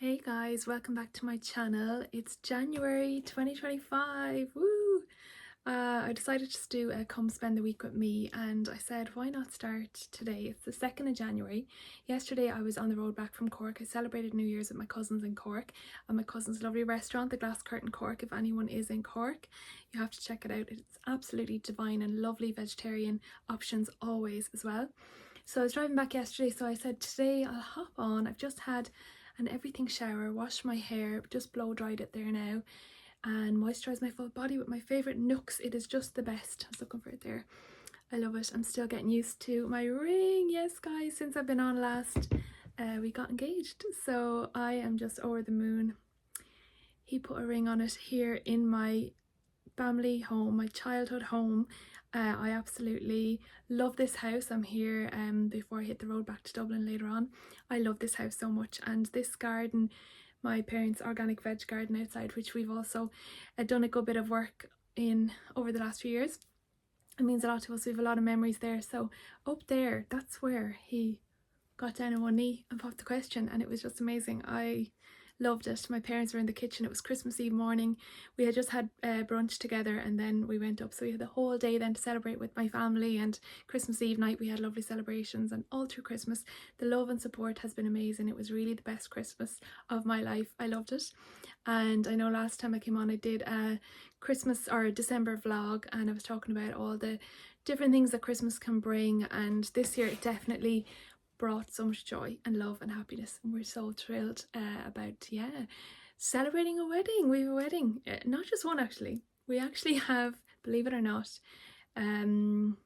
Hey guys, welcome back to my channel. It's January 2025. Woo! I decided to do a come spend the week with me, and I said why not start today. It's the 2nd of January. Yesterday I was on the road back from Cork. I celebrated New Year's with my cousins in Cork and my cousin's lovely restaurant, the Glass Curtain Cork. If anyone is in Cork, you have to check it out. It's absolutely divine and lovely vegetarian options always as well. So I was driving back yesterday, so I said today I'll hop on. I've just had an everything shower, washed my hair, just blow dried it there now, and moisturised my full body with my favourite Nooks. It is just the best. I was looking for it there. I love it. I'm still getting used to my ring. Yes guys, since I've been on last, we got engaged, so I am just over the moon. He put a ring on it here in my family home, my childhood home. I absolutely love this house. I'm here before I hit the road back to Dublin later on. I love this house so much, and this garden, my parents' organic veg garden outside, which we've also done a good bit of work in over the last few years. It means a lot to us. We have a lot of memories there. So up there, that's where he got down on one knee and popped the question, and it was just amazing. I loved it. My parents were in the kitchen. It was Christmas Eve morning. We had just had brunch together, and then we went up, so we had the whole day then to celebrate with my family. And Christmas Eve night we had lovely celebrations, and all through Christmas the love and support has been amazing. It was really the best Christmas of my life. I loved it. And I know last time I came on I did a Christmas or a December vlog, and I was talking about all the different things that Christmas can bring, and this year it definitely brought so much joy and love and happiness, and we're so thrilled about celebrating a wedding. We have a wedding, not just one actually. We actually have, believe it or not, announcing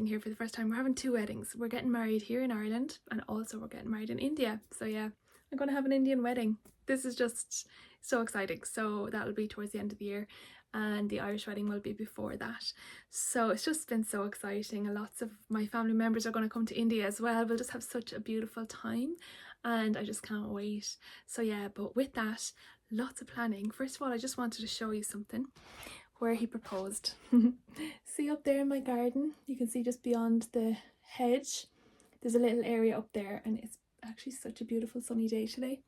here for the first time, we're having 2 weddings. We're getting married here in Ireland, and also we're getting married in India. So yeah, I'm gonna have an Indian wedding. This is just so exciting. So that'll be towards the end of the year, and the Irish wedding will be before that. So it's just been so exciting, and lots of my family members are going to come to India as well. We'll just have such a beautiful time, and I just can't wait. So yeah, but with that, lots of planning. First of all, I just wanted to show you something where he proposed. See up there in my garden, you can see just beyond the hedge there's a little area up there, and it's actually such a beautiful sunny day today.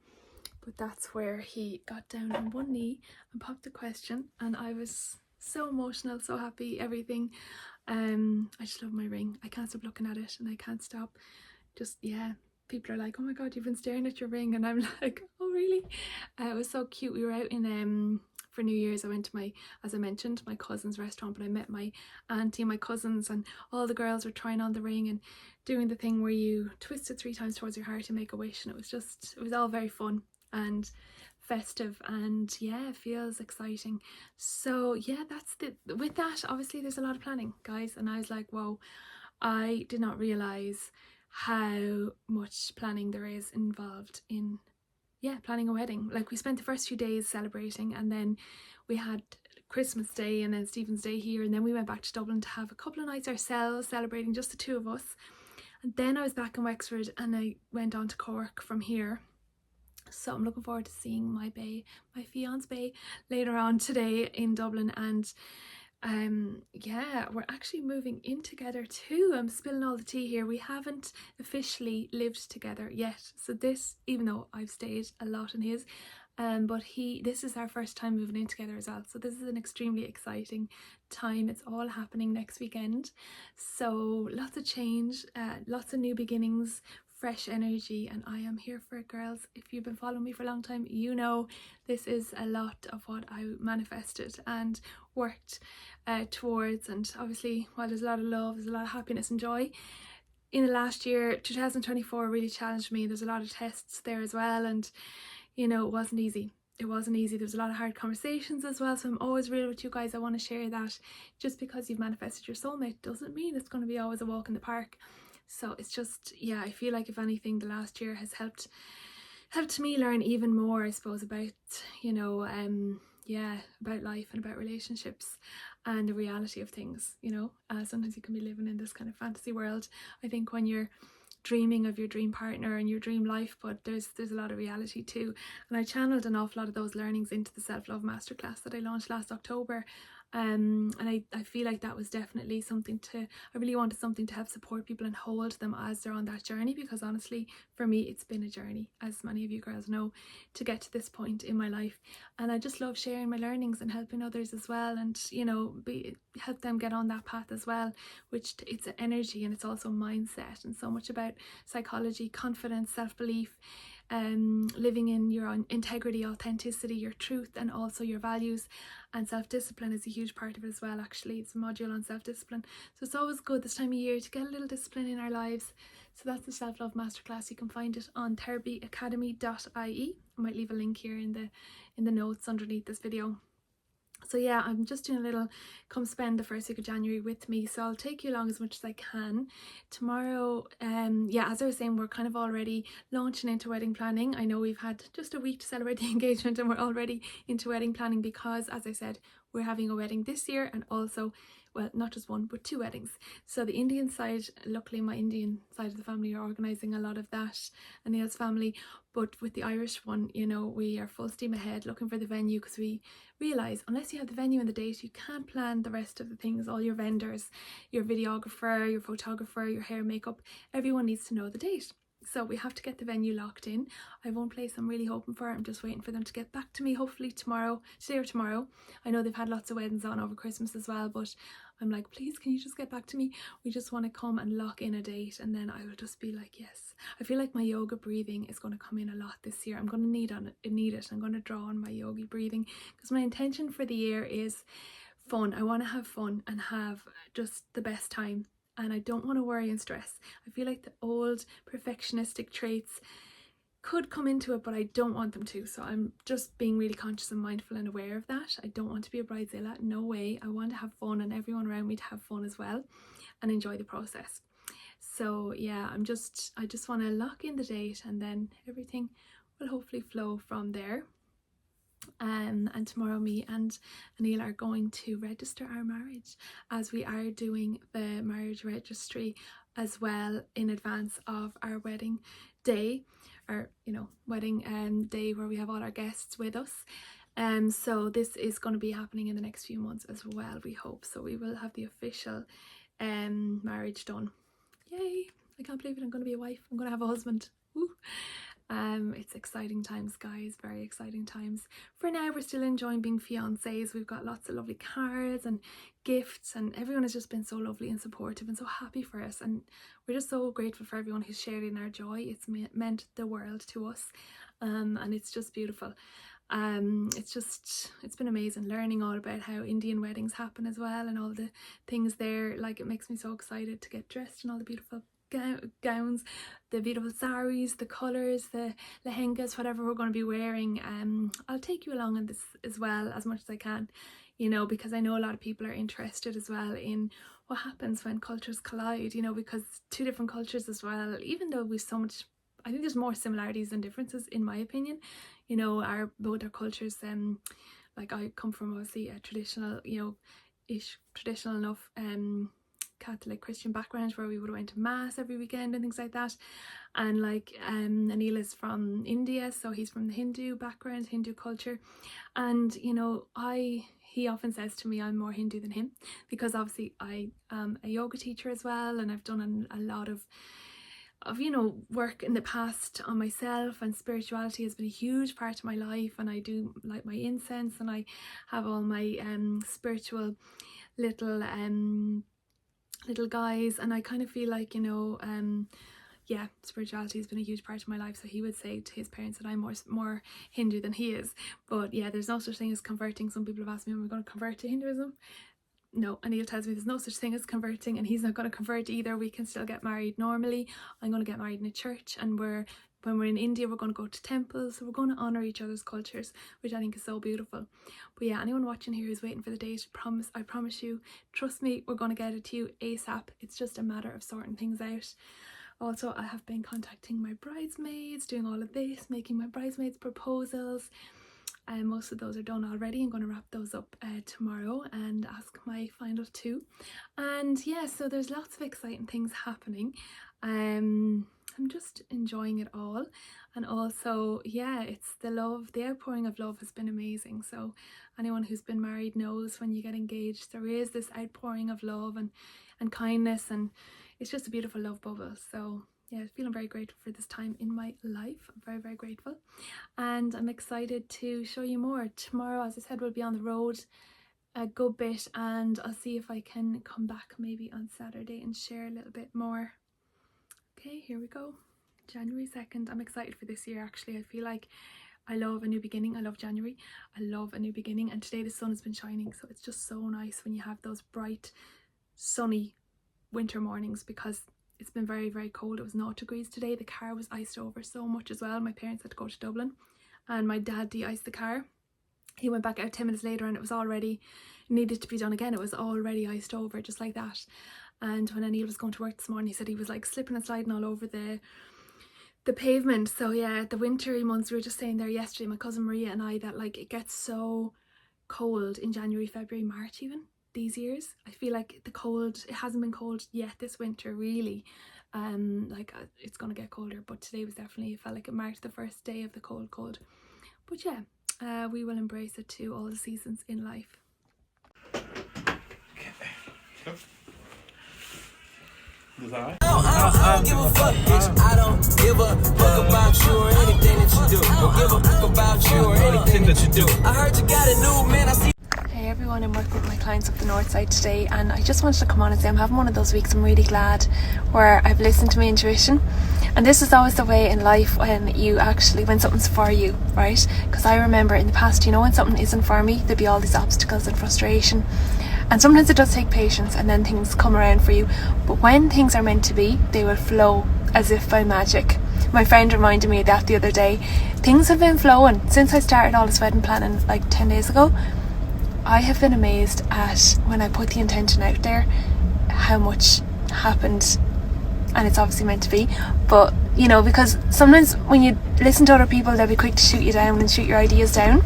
But that's where he got down on one knee and popped the question, and I was so emotional, so happy, everything. I just love my ring. I can't stop looking at it, and I can't stop. Just, yeah, people are like, oh my god, you've been staring at your ring, and I'm like, oh really? It was so cute. We were out in for New Year's. I went to my, as I mentioned, my cousin's restaurant, but I met my auntie and my cousins, and all the girls were trying on the ring and doing the thing where you twist it 3 times towards your heart and make a wish, and it was all very fun and festive, and yeah, it feels exciting. So yeah, with that, obviously there's a lot of planning, guys, and I was like, whoa, I did not realize how much planning there is involved in planning a wedding. Like, we spent the first few days celebrating, and then we had Christmas Day and then Stephen's Day here, and then we went back to Dublin to have a couple of nights ourselves celebrating, just the 2 of us. And then I was back in Wexford, and I went on to Cork from here. So I'm looking forward to seeing my fiancé later on today in Dublin. And yeah, we're actually moving in together too. I'm spilling all the tea here. We haven't officially lived together yet, so this, even though I've stayed a lot in his, but this is our first time moving in together as well. So this is an extremely exciting time. It's all happening next weekend, so lots of change, lots of new beginnings, fresh energy, and I am here for it, girls. If you've been following me for a long time, you know this is a lot of what I manifested and worked towards. And obviously, while there's a lot of love, there's a lot of happiness and joy. In the last year, 2024 really challenged me. There's a lot of tests there as well, and you know, it wasn't easy. There was a lot of hard conversations as well. So I'm always real with you guys. I want to share that. Just because you've manifested your soulmate doesn't mean it's going to be always a walk in the park. So it's just, yeah, I feel like if anything, the last year has helped me learn even more, I suppose, about, you know, about life and about relationships and the reality of things, you know. Sometimes you can be living in this kind of fantasy world, I think, when you're dreaming of your dream partner and your dream life, but there's a lot of reality too. And I channeled an awful lot of those learnings into the self-love masterclass that I launched last October, And I feel like that was definitely something I really wanted something to help support people and hold them as they're on that journey, because honestly for me it's been a journey, as many of you girls know, to get to this point in my life. And I just love sharing my learnings and helping others as well, and you know, help them get on that path as well, which it's an energy and it's also mindset, and so much about psychology, confidence, self-belief, living in your own integrity, authenticity, your truth, and also your values. And self-discipline is a huge part of it as well. Actually, it's a module on self-discipline, so it's always good this time of year to get a little discipline in our lives. So that's the self-love masterclass. You can find it on therapyacademy.ie. I might leave a link here in the notes underneath this video. So yeah, I'm just doing a little come spend the first week of January with me, so I'll take you along as much as I can. Tomorrow, yeah, as I was saying, we're kind of already launching into wedding planning. I know we've had just a week to celebrate the engagement and we're already into wedding planning, because as I said, we're having a wedding this year, and also, well, not just one but 2 weddings. So the Indian side, luckily my Indian side of the family are organising a lot of that, and Neil's family. But with the Irish one, you know, we are full steam ahead looking for the venue, because we realise unless you have the venue and the date, you can't plan the rest of the things. All your vendors, your videographer, your photographer, your hair, makeup, everyone needs to know the date. So we have to get the venue locked in. I have one place I'm really hoping for. I'm just waiting for them to get back to me, hopefully today or tomorrow. I know they've had lots of weddings on over Christmas as well, but I'm like, please, can you just get back to me? We just want to come and lock in a date, and then I will just be like, yes. I feel like my yoga breathing is going to come in a lot this year. I'm going to need it. I'm going to draw on my yogi breathing, because my intention for the year is fun. I want to have fun and have just the best time, and I don't want to worry and stress. I feel like the old perfectionistic traits could come into it, but I don't want them to. So I'm just being really conscious and mindful and aware of that. I don't want to be a bridezilla, no way. I want to have fun and everyone around me to have fun as well and enjoy the process. So yeah, I just want to lock in the date, and then everything will hopefully flow from there. And tomorrow me and Anil are going to register our marriage, as we are doing the marriage registry as well in advance of our wedding day, or you know, wedding day where we have all our guests with us. So this is going to be happening in the next few months as well, we hope. So we will have the official marriage done. Yay, I can't believe it. I'm going to be a wife. I'm going to have a husband. Woo. It's exciting times, guys, very exciting times. For now, we're still enjoying being fiancés. We've got lots of lovely cards and gifts, and everyone has just been so lovely and supportive and so happy for us, and we're just so grateful for everyone who's shared in our joy. It's meant the world to us, and it's just beautiful. It's been amazing learning all about how Indian weddings happen as well, and all the things there. Like, it makes me so excited to get dressed in all the beautiful gowns, the beautiful saris, the colours, the lehengas, whatever we're going to be wearing. I'll take you along on this as well as much as I can, you know, because I know a lot of people are interested as well in what happens when cultures collide, you know, because 2 different cultures as well, even though we've so much, I think there's more similarities than differences in my opinion, you know, both our cultures. Like, I come from obviously a traditional, you know, traditional enough Catholic Christian background, where we would have went to mass every weekend and things like that. And like Anil is from India, so he's from the Hindu background, Hindu culture. And you know, he often says to me I'm more Hindu than him, because obviously I am a yoga teacher as well, and I've done a lot of you know, work in the past on myself, and spirituality has been a huge part of my life. And I do like my incense, and I have all my spiritual little guys, and I kind of feel like, you know, yeah, spirituality has been a huge part of my life. So he would say to his parents that I'm more Hindu than he is. But yeah, there's no such thing as converting. Some people have asked me, am I going to convert to Hinduism? No, Anil tells me there's no such thing as converting, and he's not going to convert either. We can still get married normally. I'm going to get married in a church, and when we're in India, we're going to go to temples. So we're going to honour each other's cultures, which I think is so beautiful. But yeah, anyone watching here who's waiting for the date, I promise you, trust me, we're going to get it to you ASAP. It's just a matter of sorting things out. Also, I have been contacting my bridesmaids, doing all of this, making my bridesmaids proposals. Most of those are done already. I'm going to wrap those up tomorrow and ask my final 2. And yeah, so there's lots of exciting things happening. I'm just enjoying it all. And also, yeah, it's the love, the outpouring of love has been amazing. So anyone who's been married knows when you get engaged, there is this outpouring of love and kindness, and it's just a beautiful love bubble. So yeah, feeling very grateful for this time in my life. I'm very, very grateful. And I'm excited to show you more. Tomorrow, as I said, we'll be on the road a good bit, and I'll see if I can come back maybe on Saturday and share a little bit more. Okay, here we go. January 2nd. I'm excited for this year actually. I feel like I love a new beginning. I love January. I love a new beginning, and today the sun has been shining, so it's just so nice when you have those bright sunny winter mornings, because it's been very, very cold. It was 0 degrees today. The car was iced over so much as well. My parents had to go to Dublin and my dad de-iced the car. He went back out 10 minutes later and it was already needed to be done again. It was already iced over just like that. And when Anil was going to work this morning, he said he was like slipping and sliding all over the pavement. So yeah, the wintry months, we were just saying there yesterday, my cousin Maria and I, that like it gets so cold in January, February, March even these years. I feel like the cold, it hasn't been cold yet this winter really. It's gonna get colder, but today was definitely, it felt like it marked the first day of the cold. But yeah, we will embrace it too, all the seasons in life. I don't give a fuck, bitch. I don't give a fuck about you or anything that you do. Don't give a fuck about you or anything that you do. I heard you got a new man. I see. Hey everyone, I'm working with my clients up the north side today, and I just wanted to come on and say I'm having one of those weeks I'm really glad, where I've listened to my intuition. And this is always the way in life when something's for you, right? Because I remember in the past, you know, when something isn't for me, there'd be all these obstacles and frustration. And sometimes it does take patience, and then things come around for you. But when things are meant to be, they will flow as if by magic. My friend reminded me of that the other day. Things have been flowing since I started all this wedding planning like 10 days ago. I have been amazed at, when I put the intention out there, how much happened. And it's obviously meant to be, but you know, because sometimes when you listen to other people, they'll be quick to shoot you down and shoot your ideas down.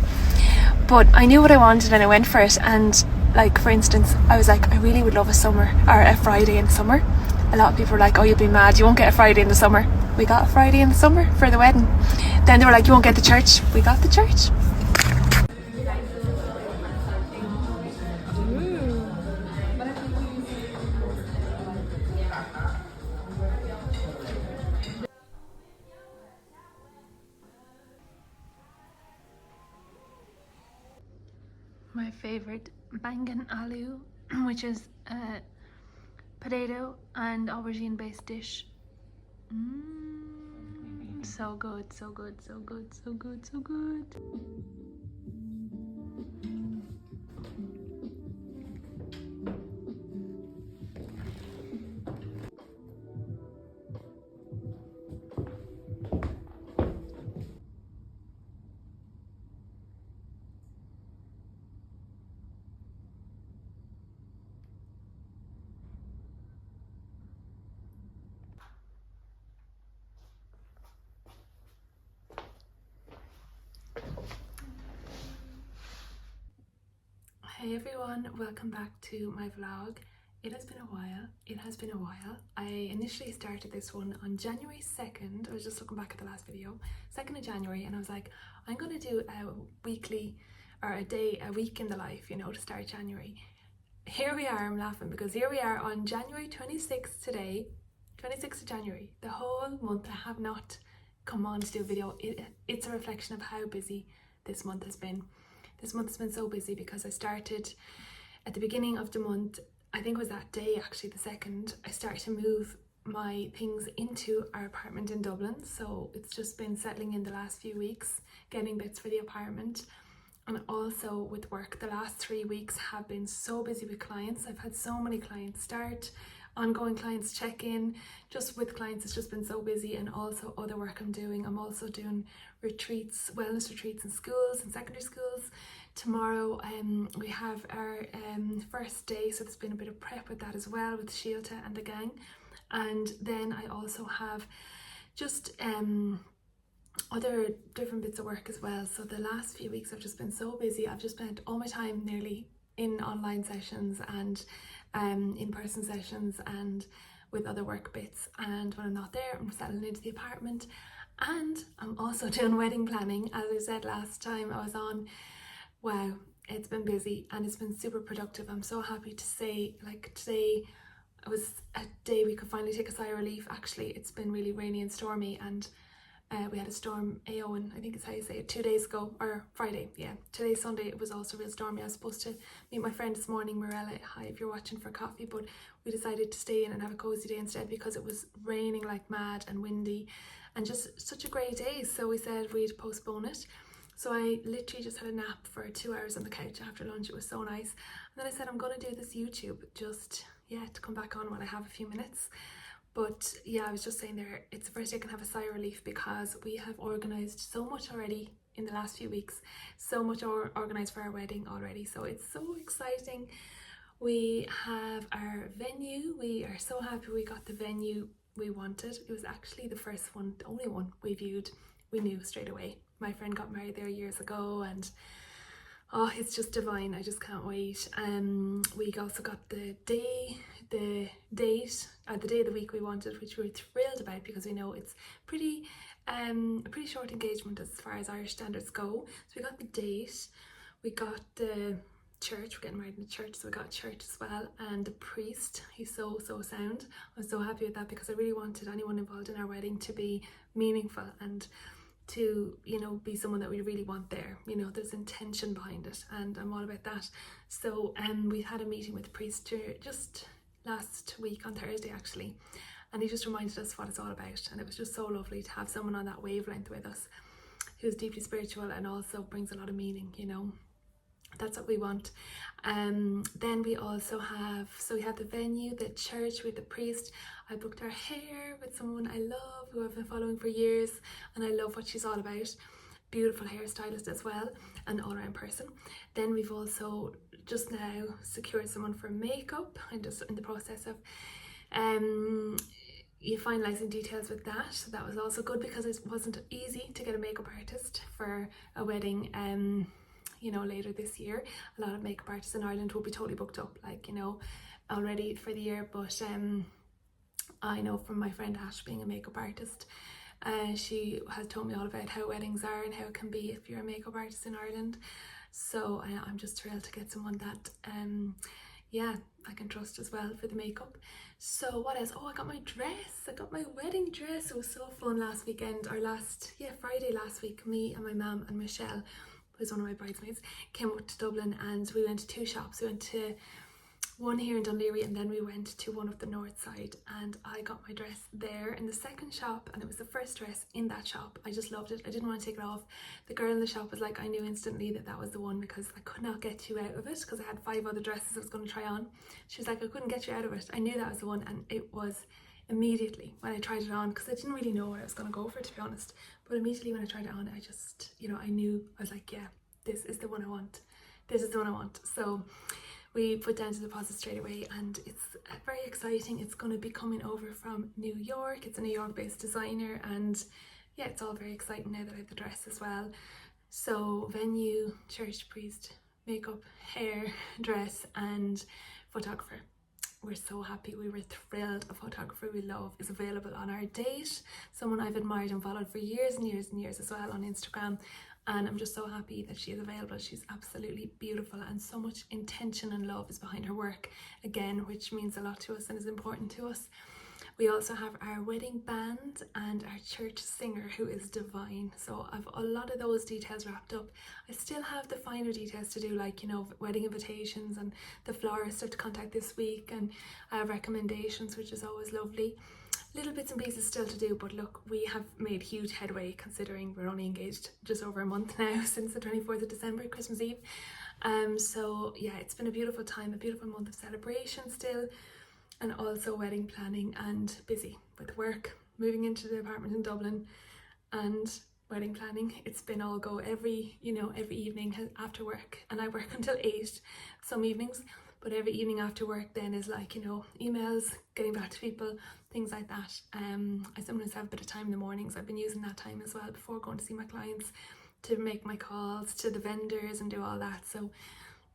But I knew what I wanted and I went for it. And like, for instance, I was like, I really would love a Friday in the summer. A lot of people were like, oh, you'll be mad, you won't get a Friday in the summer. We got a Friday in the summer for the wedding. Then they were like, you won't get the church. We got the church. My favourite bangan aloo, which is a potato and aubergine based dish. So good, so good, so good, so good, so good. Hey everyone, welcome back to my vlog. It has been a while. I initially started this one on January 2nd. I was just looking back at the last video, 2nd of January, and I was like, I'm gonna do a weekly or a week in the life, you know, to start January. Here we are, I'm laughing because here we are on January 26th today, 26th of January. The whole month I have not come on to do a video. It's a reflection of how busy this month has been. This month has been so busy because I started at the beginning of the month, I think it was that day actually, the 2nd, I started to move my things into our apartment in Dublin. So it's just been settling in the last few weeks, getting bits for the apartment. And also with work, the last 3 weeks have been so busy with clients. I've had so many clients start, ongoing clients check in. Just with clients, it's just been so busy, and also other work I'm doing. I'm also doing retreats, wellness retreats in schools and secondary schools. Tomorrow we have our first day, so there's been a bit of prep with that as well, with Shielta and the gang. And then I also have just other different bits of work as well. So the last few weeks I've just been so busy. I've just spent all my time nearly in online sessions and in-person sessions and with other work bits, and when I'm not there, I'm settling into the apartment. And I'm also doing wedding planning. As I said last time I was on, wow, it's been busy and it's been super productive. I'm so happy to say, like, today it was a day we could finally take a sigh of relief. Actually, it's been really rainy and stormy, and we had a storm, Aowen, I think is how you say it, 2 days ago, or Friday, yeah. Today's Sunday, it was also real stormy. I was supposed to meet my friend this morning, Morella, hi if you're watching, for coffee, but we decided to stay in and have a cozy day instead because it was raining like mad and windy and just such a great day. So we said we'd postpone it. So I literally just had a nap for 2 hours on the couch after lunch. It was so nice. And then I said I'm going to do this YouTube just, yeah, to come back on when I have a few minutes. But yeah, I was just saying there, it's the first day I can have a sigh of relief because we have organised so much already in the last few weeks. So much organised for our wedding already. So it's so exciting. We have our venue. We are so happy we got the venue we wanted. It was actually the first one, the only one we viewed. We knew straight away. My friend got married there years ago, and oh, it's just divine. I just can't wait. We also got the date, the day of the week we wanted, which we were thrilled about because we know it's pretty a pretty short engagement as far as Irish standards go. So we got the date, we got the church, we're getting married in the church, so we got church as well, and the priest, he's so sound. I'm so happy with that because I really wanted anyone involved in our wedding to be meaningful and to, you know, be someone that we really want there. You know, there's intention behind it, and I'm all about that. So we had a meeting with the priest just last week on Thursday actually, and he just reminded us what it's all about, and it was just so lovely to have someone on that wavelength with us who's deeply spiritual and also brings a lot of meaning, you know. That's what we want. Then we also have, so we have the venue, the church with the priest. I booked our hair with someone I love, who I've been following for years, and I love what she's all about. Beautiful hairstylist as well, and all around person. Then we've also just now secured someone for makeup. I'm just in the process of finalising details with that. So that was also good because it wasn't easy to get a makeup artist for a wedding you know, later this year. A lot of makeup artists in Ireland will be totally booked up, like, you know, already for the year. But I know from my friend Ash, being a makeup artist, she has told me all about how weddings are and how it can be if you're a makeup artist in Ireland. So I'm just thrilled to get someone that yeah, I can trust as well for the makeup. So what else? Oh, I got my dress. I got my wedding dress. It was so fun last weekend, or Friday last week. Me and my mum and Michelle, who's one of my bridesmaids, came up to Dublin, and we went to 2 shops. We went to one here in Dunleary, and then we went to one of the north side, and I got my dress there in the second shop, and it was the first dress in that shop. I just loved it. I didn't want to take it off. The girl in the shop was like, I knew instantly that that was the one because I could not get you out of it because I had 5 other dresses I was going to try on. She was like, I couldn't get you out of it. I knew that was the one, and it was immediately when I tried it on, because I didn't really know what I was going to go for, to be honest, but immediately when I tried it on, I just, you know, I knew. I was like, yeah, this is the one I want. This is the one I want. So we put down the deposit straight away, and it's very exciting. It's going to be coming over from New York. It's a New York based designer, and yeah, it's all very exciting now that I have the dress as well. So venue, church, priest, makeup, hair, dress, and photographer. We're so happy. We were thrilled. A photographer we love is available on our date. Someone I've admired and followed for years and years and years as well on Instagram. And I'm just so happy that she is available. She's absolutely beautiful, and so much intention and love is behind her work, again, which means a lot to us and is important to us. We also have our wedding band and our church singer, who is divine. So I've a lot of those details wrapped up. I still have the finer details to do, like, you know, wedding invitations, and the florist I have to contact this week, and I have recommendations, which is always lovely. Little bits and pieces still to do, but look, we have made huge headway considering we're only engaged just over a month now, since the 24th of December, Christmas Eve. So yeah, it's been a beautiful time, a beautiful month of celebration still, and also wedding planning, and busy with work, moving into the apartment in Dublin, and wedding planning. It's been all go every evening after work, and I work until 8 some evenings, but every evening after work then is like, you know, emails, getting back to people, things like that. I sometimes have a bit of time in the mornings. I've been using that time as well before going to see my clients to make my calls to the vendors and do all that. So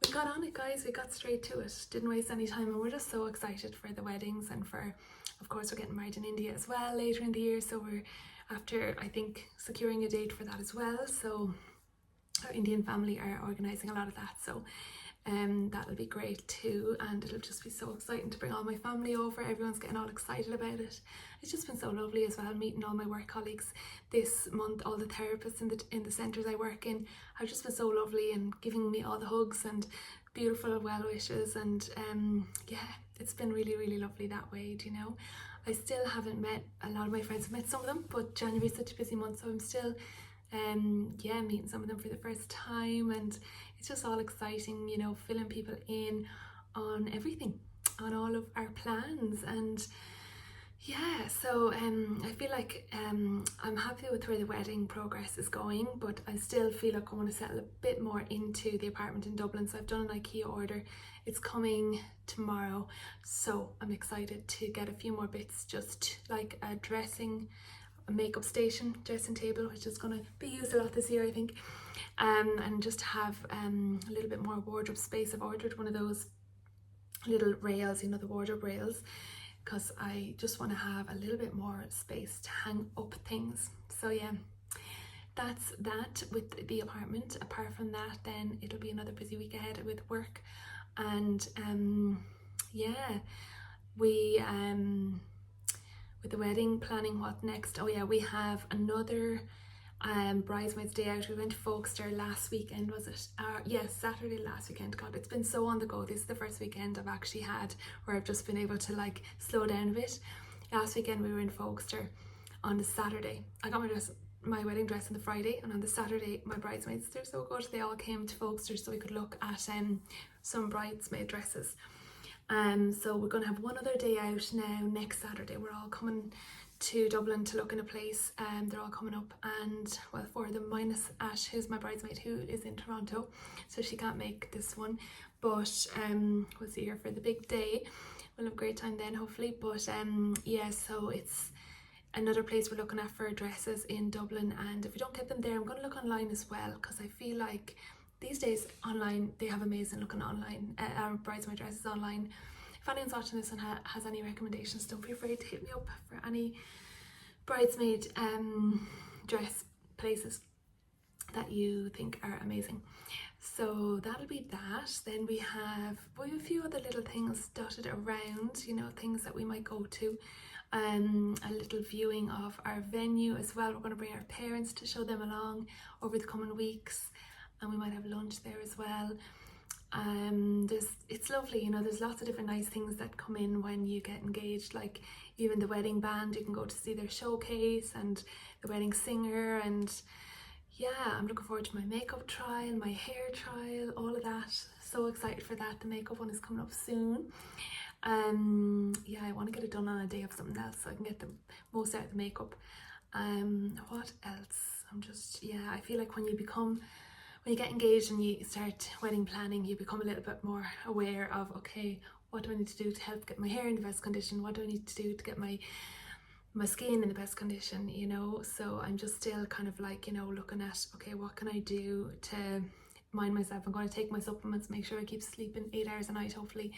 we got on it, guys. We got straight to it, didn't waste any time, and we're just so excited for the weddings and for of course we're getting married in India as well later in the year, so we're after, I think, securing a date for that as well. So our Indian family are organising a lot of that, so that'll be great too, and it'll just be so exciting to bring all my family over. Everyone's getting all excited about it. It's just been so lovely as well, meeting all my work colleagues this month. All the therapists in the centres I work in have just been so lovely and giving me all the hugs and beautiful well wishes, and yeah, it's been really, really lovely that way, do you know. I still haven't met a lot of my friends. I've met some of them, but January is such a busy month, so I'm still yeah, meeting some of them for the first time, and it's just all exciting, you know, filling people in on everything, on all of our plans. And yeah, so I feel like I'm happy with where the wedding progress is going, but I still feel like I want to settle a bit more into the apartment in Dublin. So I've done an IKEA order. It's coming tomorrow, so I'm excited to get a few more bits, just like a makeup station, dressing table, which is going to be used a lot this year, I think, and just have a little bit more wardrobe space. I've ordered one of those little rails, you know, the wardrobe rails, because I just want to have a little bit more space to hang up things. So yeah, that's that with the apartment. Apart from that, then it'll be another busy week ahead with work, and yeah, we with the wedding planning, what next? Oh yeah, we have another bridesmaids day out. We went to Folkestone last weekend, was it? Yes, Saturday last weekend. God, it's been so on the go. This is the first weekend I've actually had where I've just been able to like slow down a bit. Last weekend we were in Folkestone on the Saturday. I got my wedding dress on the Friday, and on the Saturday my bridesmaids, they're so good, they all came to Folkestone so we could look at some bridesmaid dresses. So we're going to have one other day out now next Saturday. We're all coming to Dublin to look in a place. They're all coming up, and well, four of them minus Ash, who's my bridesmaid, who is in Toronto, so she can't make this one, but we'll see her for the big day. We'll have a great time then, hopefully. But yeah, so it's another place we're looking at for dresses in Dublin, and if we don't get them there, I'm going to look online as well, because I feel like these days online they have amazing looking online bridesmaid dresses online. If anyone's watching this and has any recommendations, don't be afraid to hit me up for any bridesmaid dress places that you think are amazing. So that'll be that. Then we have a few other little things dotted around, you know, things that we might go to. A little viewing of our venue as well. We're going to bring our parents to show them along over the coming weeks, and we might have lunch there as well. It's lovely, you know, there's lots of different nice things that come in when you get engaged, like even the wedding band, you can go to see their showcase, and the wedding singer, and yeah, I'm looking forward to my makeup trial, my hair trial, all of that. So excited for that. The makeup one is coming up soon. Yeah, I want to get it done on a day of something else so I can get the most out of the makeup. What else? Yeah, I feel like when you get engaged and you start wedding planning, you become a little bit more aware of, okay, what do I need to do to help get my hair in the best condition? What do I need to do to get my skin in the best condition, you know? So I'm just still kind of like, you know, looking at, okay, what can I do to mind myself? I'm going to take my supplements, make sure I keep sleeping 8 hours a night, hopefully.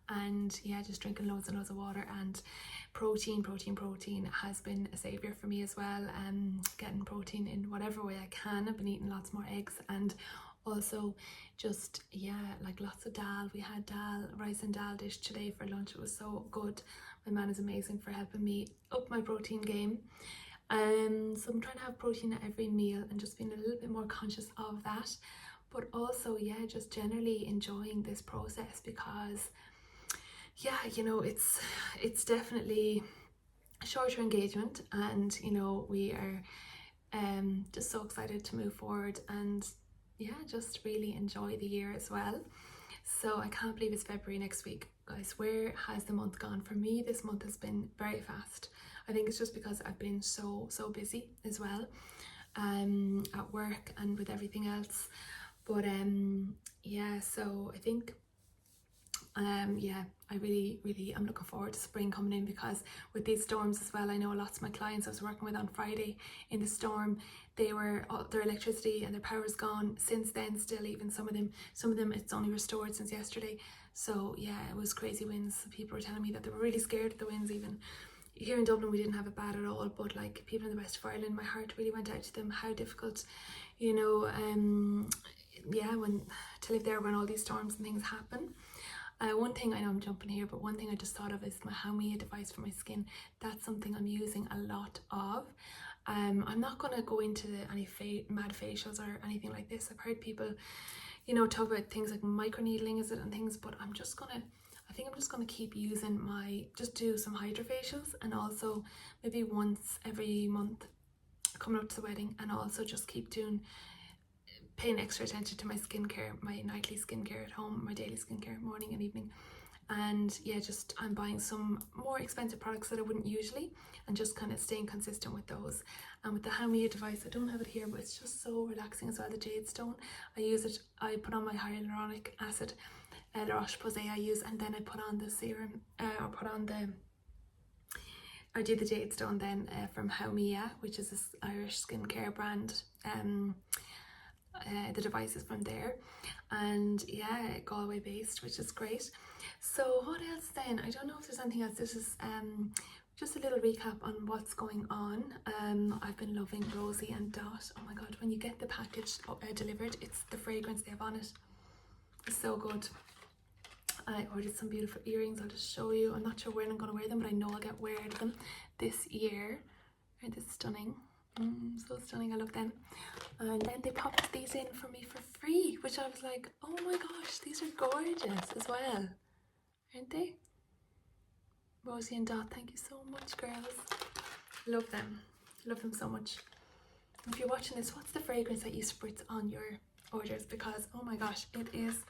And yeah, just drinking loads and loads of water, and protein has been a saviour for me as well. Getting protein in whatever way I can. I've been eating lots more eggs, and also just, yeah, like lots of dal. We had rice and dal dish today for lunch. It was so good. My man is amazing for helping me up my protein game. So I'm trying to have protein at every meal and just being a little bit more conscious of that. But also, yeah, just generally enjoying this process, because yeah, you know, it's definitely a shorter engagement, and you know, we are just so excited to move forward, and yeah, just really enjoy the year as well. So I can't believe it's February next week, guys. Where has the month gone? For me, this month has been very fast. I think it's just because I've been so busy as well, at work and with everything else. But yeah, so I think yeah, I really I'm looking forward to spring coming in, because with these storms as well, I know lots of my clients I was working with on Friday in the storm, their electricity and their power's gone since then still. Even some of them it's only restored since yesterday. So yeah, it was crazy winds. People were telling me that they were really scared of the winds even. here in Dublin we didn't have it bad at all, but like people in the west of Ireland, my heart really went out to them. How difficult, you know, yeah, when to live there when all these storms and things happen. One thing, I know I'm jumping here, but one thing I just thought of is my Haumea device for my skin. That's something I'm using a lot of. I'm not going to go into any mad facials or anything like this. I've heard people, you know, talk about things like microneedling, is it, and things, but I think I'm just gonna keep using just do some hydrofacials, and also maybe once every month coming up to the wedding, and also just keep paying extra attention to my skincare, my nightly skincare at home, my daily skincare, morning and evening. And yeah, just I'm buying some more expensive products that I wouldn't usually, and just kind of staying consistent with those. And with the Haumea device, I don't have it here, but it's just so relaxing as well, the jade stone. I use it, I put on my hyaluronic acid, La Roche-Posay I use, and then I put on the serum, I do the jade stone then from Haumea, which is this Irish skincare brand. The device is from there, and yeah, Galway based, which is great. So what else then? I don't know if there's anything else. This is just a little recap on what's going on. I've been loving Rosie and Dot. Oh my god, when you get the package delivered, it's the fragrance they have on it. It's so good. I ordered some beautiful earrings. I'll just show you. I'm not sure when I'm going to wear them, but I know I'll get wear of them this year. Aren't they stunning? So stunning, I love them. And then they popped these in for me for free, which I was like, oh my gosh, these are gorgeous as well, aren't they? Rosie and Dot, thank you so much, girls. Love them so much. If you're watching this, what's the fragrance that you spritz on your orders? Because oh my gosh, it is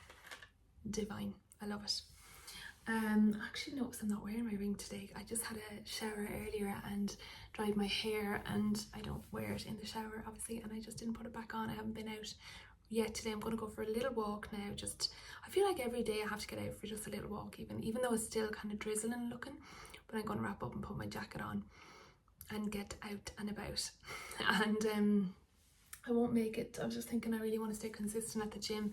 divine. I love it. Actually notice I'm not wearing my ring today. I just had a shower earlier and dried my hair, and I don't wear it in the shower obviously, and I just didn't put it back on. I haven't been out yet today. I'm going to go for a little walk now. I feel like every day I have to get out for just a little walk, even though it's still kind of drizzling looking, but I'm going to wrap up and put my jacket on and get out and about. And I won't make it. I was just thinking I really want to stay consistent at the gym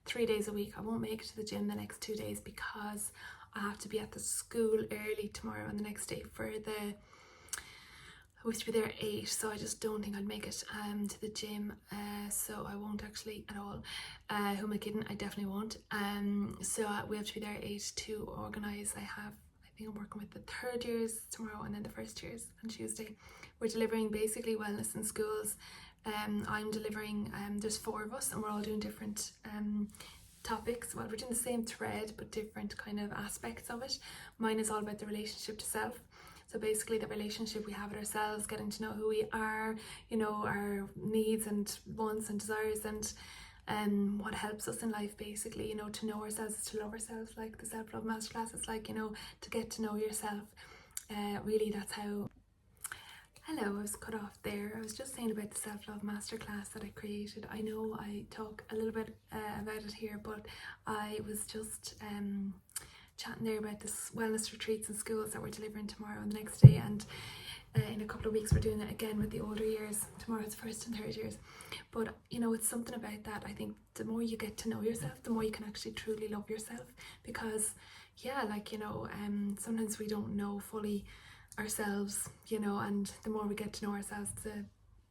3 days a week. I won't make it to the gym the next 2 days because I have to be at the school early tomorrow and the next day for I wish to be there at 8, so I just don't think I'd make it to the gym, so I won't actually at all. Who am I kidding? I definitely won't. So we have to be there at 8 to organise. I think I'm working with the 3rd years tomorrow and then the 1st years on Tuesday. We're delivering basically wellness in schools. I'm delivering, there's 4 of us and we're all doing different topics. Well, we're doing the same thread but different kind of aspects of it. Mine is all about the relationship to self. So basically the relationship we have with ourselves, getting to know who we are, you know, our needs and wants and desires, and what helps us in life basically, you know, to know ourselves is to love ourselves, like the self-love masterclass. It's like, you know, to get to know yourself. Really, that's how. Hello, I was cut off there. I was just saying about the self-love masterclass that I created. I know I talk a little bit about it here, but I was just chatting there about this wellness retreats in schools that we're delivering tomorrow and the next day, and in a couple of weeks we're doing it again with the older years. Tomorrow's 1st and 3rd years. But you know, it's something about that. I think the more you get to know yourself, the more you can actually truly love yourself, because yeah, like, you know, sometimes we don't know fully ourselves, you know, and the more we get to know ourselves, the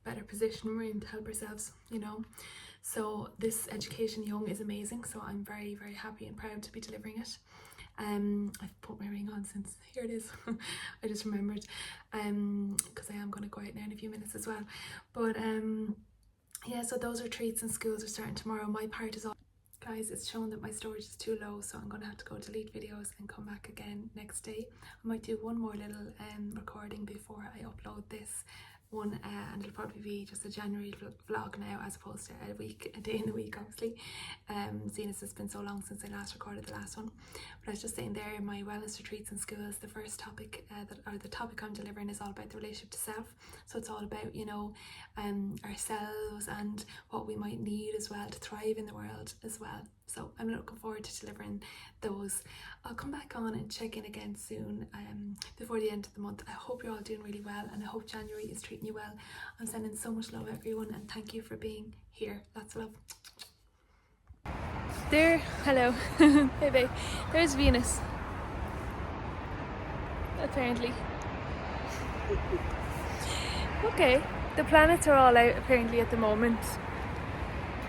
better position we're in to help ourselves, you know. So this Education Young is amazing, so I'm very, very happy and proud to be delivering it. I've put my ring on since, here it is. I just remembered, because I am going to go out now in a few minutes as well. But yeah, so those retreats in schools are starting tomorrow. My part is all, guys, it's showing that my storage is too low, so I'm going to have to go delete videos and come back again next day. I might do one more little recording before I upload this one, and it'll probably be just a January vlog now as opposed to a day in the week, obviously, seeing as it's been so long since I last recorded the last one. But I was just saying there, my wellness retreats in schools, the first topic the topic I'm delivering is all about the relationship to self. So it's all about, you know, ourselves and what we might need as well to thrive in the world as well. So I'm looking forward to delivering those. I'll come back on and check in again soon, before the end of the month. I hope you're all doing really well, and I hope January is treating you well. I'm sending so much love everyone, and thank you for being here. Lots of love. There, hello, baby. There's Venus. Apparently. Okay, the planets are all out apparently at the moment.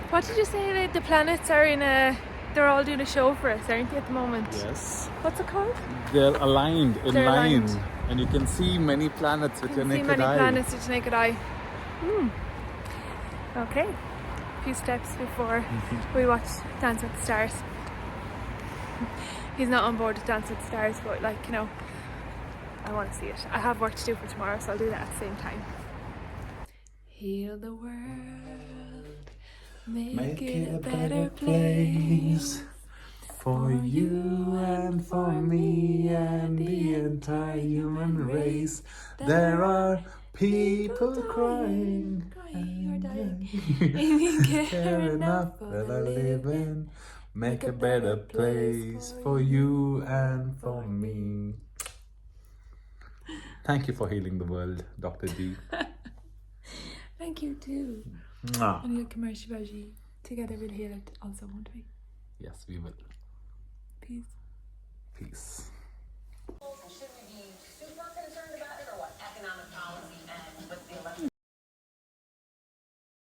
What did you say? That the planets are in a... They're all doing a show for us, aren't they, at the moment? Yes. What's it called? They're aligned in They're line. aligned. And you can see many planets with your You can see naked many eye. planets with your naked eye. Okay, a few steps before we watch Dance with the Stars. He's not on board with Dance with the Stars, but like, you know, I want to see it. I have work to do for tomorrow, so I'll do that at the same time. Heal the world, make it a better place for you and for me and the entire human race. There are people crying or dying. care enough for the living. Make a better place for you and for me. Thank you for healing the world, Dr. D. Thank you too. Mwah. And your commercial veggie. Together we'll heal it also, won't we? Yes, we will. Peace. Peace.